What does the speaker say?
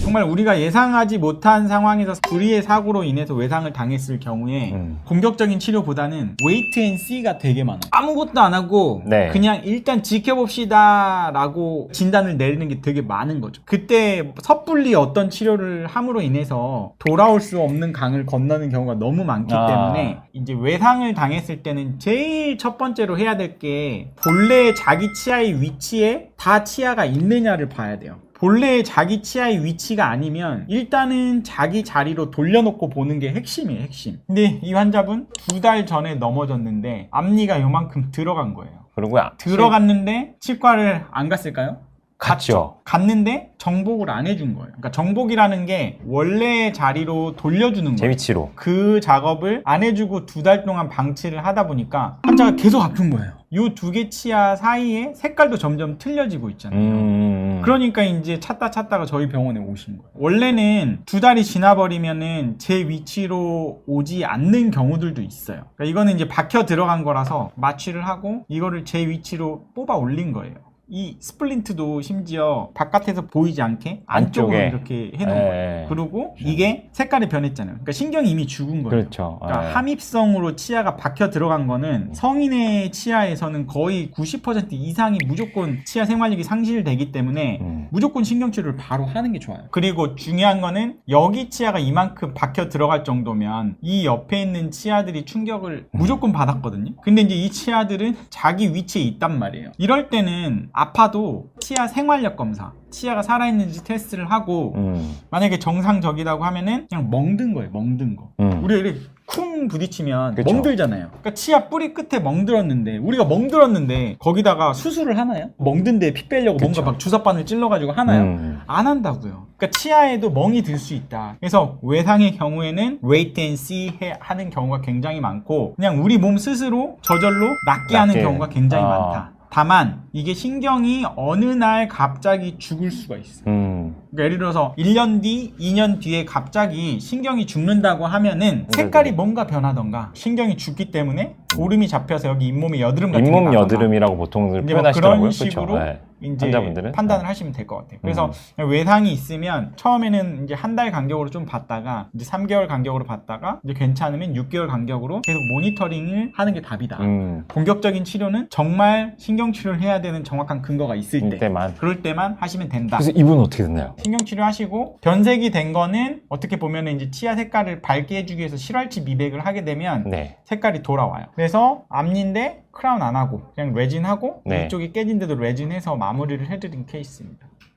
정말 우리가 예상하지 못한 상황에서 불의의 사고로 인해서 외상을 당했을 경우에 공격적인 치료보다는 웨이트 앤 씨가 되게 많아요. 아무것도 안 하고 네. 그냥 일단 지켜봅시다 라고 진단을 내리는 게 되게 많은 거죠. 그때 섣불리 어떤 치료를 함으로 인해서 돌아올 수 없는 강을 건너는 경우가 너무 많기 때문에 이제 외상을 당했을 때는 제일 첫 번째로 해야 될 게 본래 자기 치아의 위치에 다 치아가 있느냐를 봐야 돼요. 본래 자기 치아의 위치가 아니면 일단은 자기 자리로 돌려놓고 보는 게 핵심이에요, 핵심. 근데 이 환자분 2달 전에 넘어졌는데 앞니가 요만큼 들어간 거예요. 그리고 들어갔는데 치과를 안 갔을까요? 갔죠. 갔는데 정복을 안 해준 거예요. 그러니까 정복이라는 게 원래 자리로 돌려주는 제 거예요. 위치로. 그 작업을 안 해주고 2달 동안 방치를 하다 보니까 환자가 계속 아픈 거예요. 이 두 개 치아 사이에 색깔도 점점 틀려지고 있잖아요. 그러니까 이제 찾다가 저희 병원에 오신 거예요. 원래는 2달이 지나버리면은 제 위치로 오지 않는 경우들도 있어요. 그러니까 이거는 이제 박혀 들어간 거라서 마취를 하고 이거를 제 위치로 뽑아 올린 거예요. 이 스플린트도 심지어 바깥에서 보이지 않게 안쪽으로 안쪽에. 이렇게 해놓은 거예요. 그리고 이게 색깔이 변했잖아요. 그러니까 신경이 이미 죽은 거예요. 그렇죠. 그러니까 함입성으로 치아가 박혀 들어간 거는 성인의 치아에서는 거의 90% 이상이 무조건 치아 생활력이 상실되기 때문에 무조건 신경치료를 바로 하는 게 좋아요. 그리고 중요한 거는 여기 치아가 이만큼 박혀 들어갈 정도면 이 옆에 있는 치아들이 충격을 무조건 받았거든요. 근데 이제 이 치아들은 자기 위치에 있단 말이에요. 이럴 때는 아파도 치아 생활력 검사, 치아가 살아있는지 테스트를 하고 만약에 정상적이라고 하면은 그냥 멍든 거예요. 멍든 거. 우리가 이렇게 쿵 부딪히면 그쵸. 멍들잖아요. 그러니까 치아 뿌리 끝에 멍들었는데 우리가 멍들었는데 거기다가 수술을 하나요? 멍든 데에 피 빼려고 그쵸. 뭔가 막 주사바늘 찔러가지고 하나요? 안 한다고요. 그러니까 치아에도 멍이 들 수 있다. 그래서 외상의 경우에는 wait and see 하는 경우가 굉장히 많고 그냥 우리 몸 스스로 저절로 낫게 하는 경우가 굉장히 많다. 다만 이게 신경이 어느 날 갑자기 죽을 수가 있어요. 그러니까 예를 들어서 1년 뒤, 2년 뒤에 갑자기 신경이 죽는다고 하면은 색깔이 뭔가 변하던가 신경이 죽기 때문에 고름이 잡혀서 여기 잇몸에 여드름 같은 게 잇몸 나거나 여드름이라고 보통 이제 표현하시더라고요. 그런 식으로 그렇죠. 네. 이제 환자분들은 판단을 하시면 될 것 같아요. 그래서 외상이 있으면 처음에는 이제 한 달 간격으로 좀 봤다가 이제 3개월 간격으로 봤다가 이제 괜찮으면 6개월 간격으로 계속 모니터링을 하는 게 답이다. 공격적인 치료는 정말 신경 치료를 해야 되는 정확한 근거가 있을 때 이때만. 그럴 때만 하시면 된다. 그래서 이분은 어떻게 됐나요? 신경치료 하시고 변색이 된 거는 어떻게 보면 이제 치아 색깔을 밝게 해주기 위해서 실활치 미백을 하게 되면 네. 색깔이 돌아와요. 그래서 앞니인데 크라운 안 하고 그냥 레진하고 네. 이쪽이 깨진 데도 레진해서 마무리를 해드린 케이스입니다.